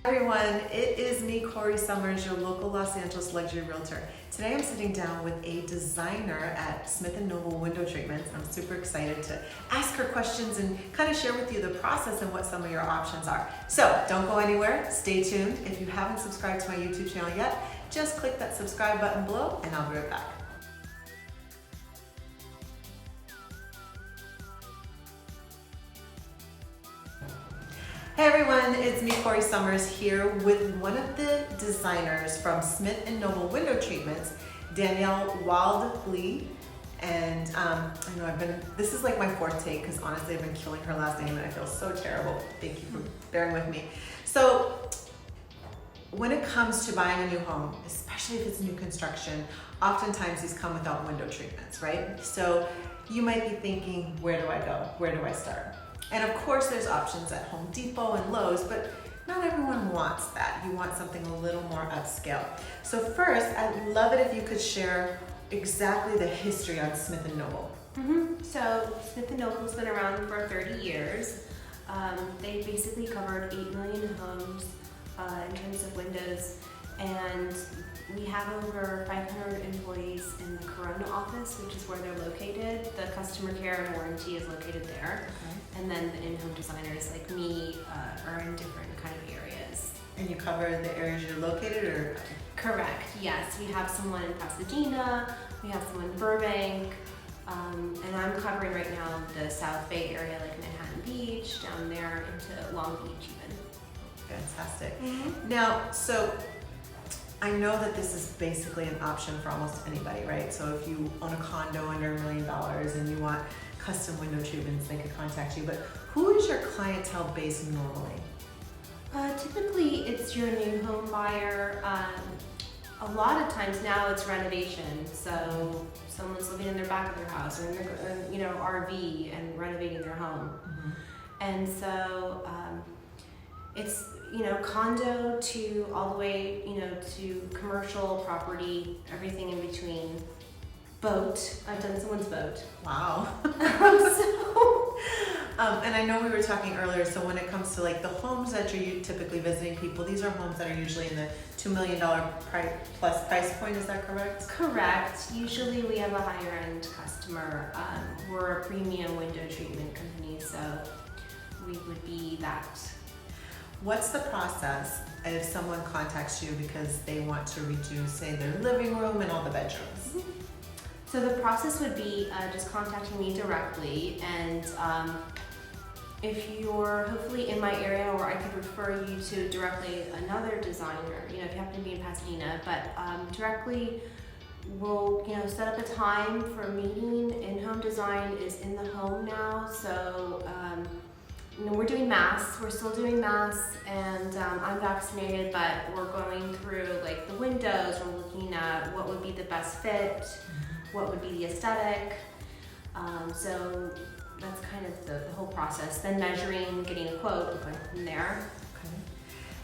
Everyone, it is me, Corrie Sommers, your local Los Angeles luxury realtor. Today I'm sitting down with a designer at Smith & Noble Window Treatments. I'm super excited to ask her questions and kind of share with you the process and what some of your options are. So don't go anywhere, stay tuned. If you haven't subscribed to my YouTube channel yet, just click that subscribe button below and I'll be right back. Hey everyone, it's me, Corrie Sommers, here with one of the designers from Smith & Noble Window Treatments, Danielle Wildley. And I know this is like my fourth take because honestly I've been killing her last name and I feel so terrible. Thank you for bearing with me. So when it comes to buying a new home, especially if it's new construction, oftentimes these come without window treatments, right? So you might be thinking, where do I go? Where do I start? And of course there's options at Home Depot and Lowe's, but not everyone wants that. You want something a little more upscale. So first, I'd love it if you could share exactly the history on Smith & Noble. So Smith & Noble's been around for 30 years. They basically covered 8 million homes in terms of windows, and we have over 500 employees in the Corona office, which is where they're located. The customer care and warranty is located there. Okay. And then the in-home designers like me are in different kind of areas. And you cover the areas you're located, or? Correct, yes. We have someone in Pasadena, we have someone in Burbank, and I'm covering right now the South Bay area, like Manhattan Beach, down there into Long Beach even. Fantastic. Now, so I know that this is basically an option for almost anybody, right? So if you own a condo under $1 million and you want custom window treatments, they could contact you. But who is your clientele base normally? Typically, it's your new home buyer. A lot of times now it's renovation. So someone's living in their back of their house or in their RV and renovating their home. And so it's condo to all the way to commercial property, everything in between. Boat. I've done someone's boat. Wow. And I know we were talking earlier, so when it comes to like the homes that you're typically visiting people, these are homes that are usually in the $2 million plus price point, is that correct? Correct. Usually we have a higher end customer. We're a premium window treatment company, so we would be that. What's the process if someone contacts you because they want to redo, say, their living room and all the bedrooms? So the process would be just contacting me directly, and if you're hopefully in my area, or I could refer you to directly another designer, if you happen to be in Pasadena, but directly we'll set up a time for a meeting. In-home design is in the home now, so we're doing masks. We're still doing masks, and I'm vaccinated, but we're going through like the windows. We're looking at what would be the best fit, what would be the aesthetic. So that's kind of the whole process. Then measuring, getting a quote, going from there. Okay.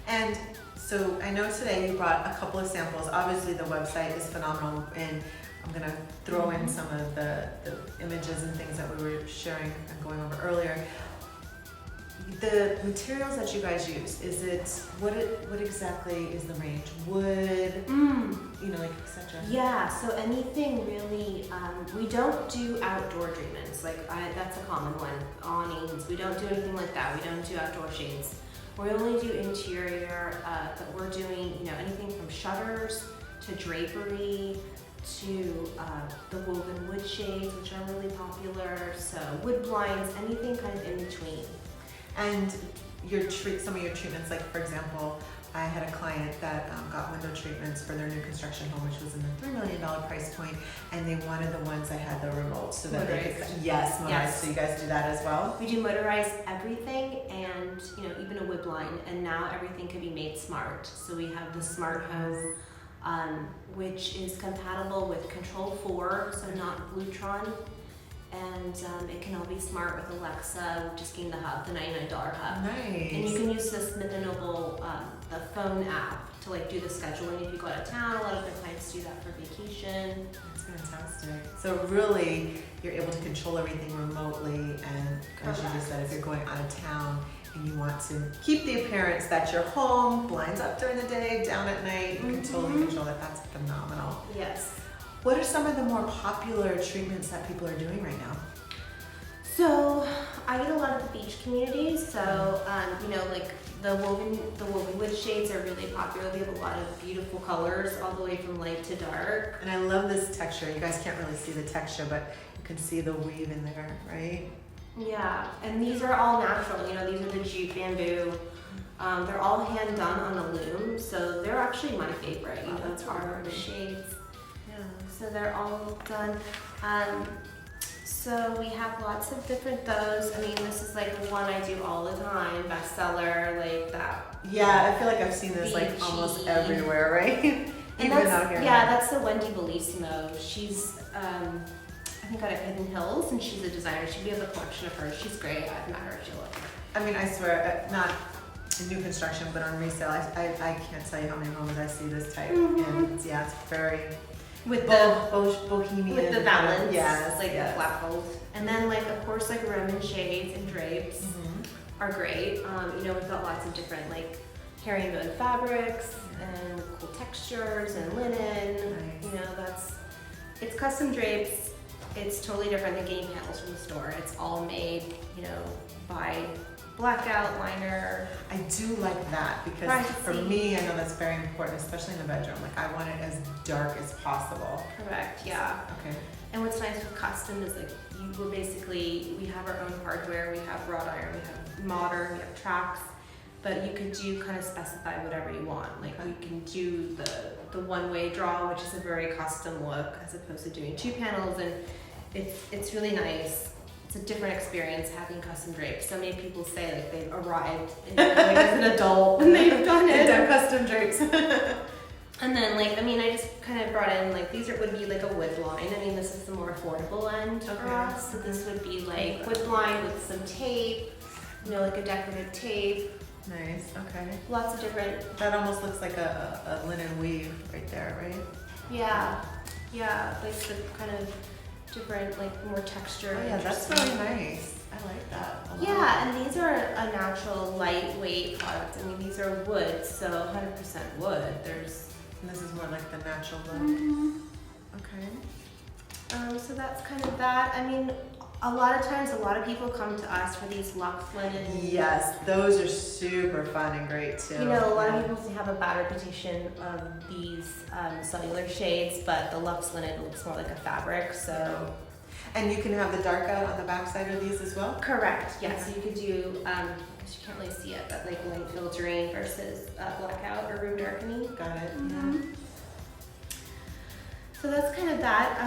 And so I know today you brought a couple of samples. Obviously the website is phenomenal, and I'm gonna throw in some of the images and things that we were sharing and going over earlier. The materials that you guys use, is it, what exactly is the range? Wood, etc.? Yeah, so anything really, we don't do outdoor treatments, that's a common one, awnings, we don't do anything like that, we don't do outdoor shades. We only do interior, but we're doing, anything from shutters to drapery to the woven wood shades, which are really popular, so wood blinds, anything kind of in between. And some of your treatments, like for example, I had a client that got window treatments for their new construction home, which was in the $3 million price point, and they wanted the ones that had the remote so that they could, motorized. Yes. So you guys do that as well? We do motorized everything, and even a wood blind, and now everything can be made smart. So we have the smart home, which is compatible with Control 4, so not Bluetron. And it can all be smart with Alexa, just getting the hub, the $99 hub. Nice. And you can use the Smith & Noble, the phone app to like do the scheduling if you go out of town. A lot of the clients do that for vacation. That's fantastic. So really, you're able to control everything remotely, and as you just said, if you're going out of town and you want to keep the appearance that you're home, blinds up during the day, down at night, you can totally control that. That's phenomenal. Yes. What are some of the more popular treatments that people are doing right now? So I get a lot of the beach communities. So like the woven wood shades are really popular. We have a lot of beautiful colors all the way from light to dark. And I love this texture. You guys can't really see the texture, but you can see the weave in there, right? Yeah, and these are all natural. These are the jute bamboo. They're all hand done on a loom, so they're actually my favorite. That's are the shades. Yeah. So they're all done. So we have lots of different those. I mean, this is like the one I do all the time, bestseller, like that. Yeah, I feel like I've seen this like almost everywhere, right? And Even out here. that's the Wendy Bellissimo. She's I think out of Hidden Hills, and she's a designer. We have a collection of hers. She's great. I've met her. She'll love her. I mean, I swear, not in new construction, but on resale, I can't tell you how many homes I see this type. And yeah, it's very with bohemian. With the valance, yes, like the flat fold. And then like of course like Roman shades and drapes are great. We've got lots of different like herringbone fabrics and cool textures and linen. Nice. It's custom drapes. It's totally different than getting panels from the store. It's all made, by blackout liner. I do like that because for me, I know that's very important, especially in the bedroom. Like I want it as dark as possible. Correct, yeah. Okay. And what's nice with custom is like we have our own hardware, we have wrought iron, we have modern, we have tracks, but you could kind of specify whatever you want. Like we can do the one-way draw, which is a very custom look, as opposed to doing 2 panels, and it's really nice. It's a different experience having custom drapes. So many people say like they've arrived as an adult and they've done it. They've done custom drapes. And then I just kind of brought in like would be like a wood blind. I mean, this is the more affordable end for us. So this would be like wood blind with some tape, like a decorative tape. Nice. Okay. Lots of different. That almost looks like a linen weave right there, right? Yeah. Like the kind of different, like more texture. Oh yeah, that's really nice. I like that a lot. Yeah, and these are a natural, lightweight product. I mean, these are wood, so 100% wood. And this is more like the natural look. Okay. So that's kind of that. I mean, a lot of times, a lot of people come to us for these luxe linen. Yes, those are super fun and great too. A lot of people have a bad reputation of these cellular shades, but the luxe linen looks more like a fabric, so. And you can have the dark out on the back side of these as well? Correct, yes. So you could do, because you can't really see it, but like light filtering versus blackout or room darkening. Got it. So that's kind of that.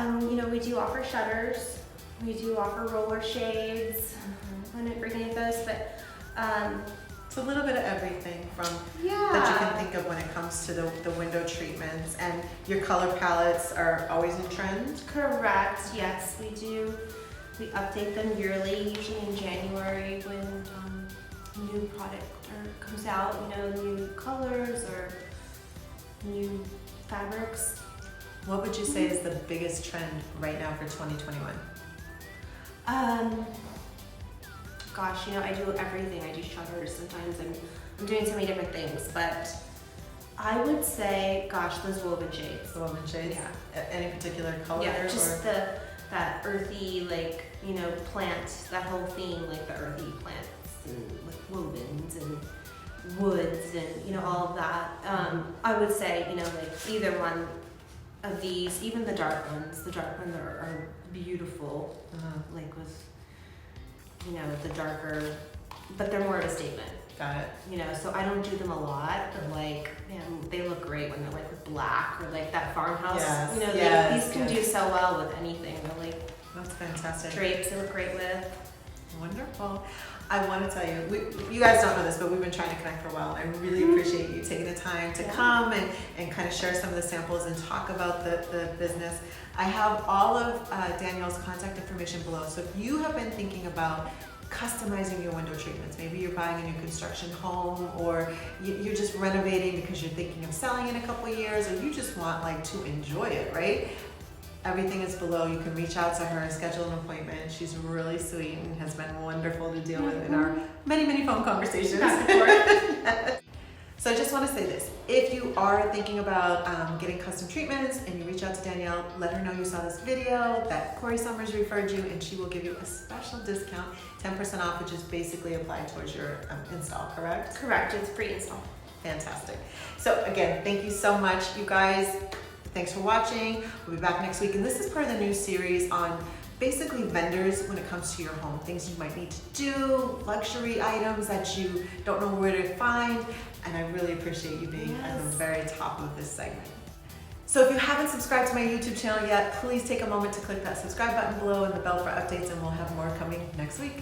We do offer shutters. We do offer roller shades. I didn't bring any of those, but it's a little bit of everything from that you can think of when it comes to the window treatments. And your color palettes are always in trend? Correct, yes, we do. We update them yearly, usually in January when new product comes out, new colors or new fabrics. What would you say is the biggest trend right now for 2021? Gosh, I do everything. I do shutters. Sometimes I'm doing so many different things, but I would say, gosh, those woven shades. The woven shades? Yeah. Any particular color? Yeah, just that earthy, plant, that whole theme, like the earthy plants and like wovens and woods and, all of that. I would say, either one of these, even the dark ones are beautiful, like with, the darker, but they're more of a statement. Got it. So I don't do them a lot, but man, they look great when they're like with black or like that farmhouse. Yes. These can do so well with anything. They're like that's fantastic. Drapes they look great with. Wonderful. I want to tell you, you guys don't know this, but we've been trying to connect for a while, and I really appreciate you taking the time to come and kind of share some of the samples and talk about the business. I have all of Danielle's contact information below, so if you have been thinking about customizing your window treatments. Maybe you're buying a new construction home, or you're just renovating because you're thinking of selling in a couple years, or you just want like to enjoy it, right? Everything is below. You can reach out to her and schedule an appointment. She's really sweet and has been wonderful to deal with in our many, many phone conversations. So I just want to say this. If you are thinking about getting custom treatments and you reach out to Danielle, let her know you saw this video, that Corrie Sommers referred you, and she will give you a special discount, 10% off, which is basically applied towards your install, correct? Correct, it's free install. Fantastic. So again, thank you so much, you guys. Thanks for watching. We'll be back next week, and this is part of the new series on basically vendors when it comes to your home, things you might need to do, luxury items that you don't know where to find, and I really appreciate you being at the very top of this segment. So if you haven't subscribed to my YouTube channel yet, please take a moment to click that subscribe button below and the bell for updates, and we'll have more coming next week.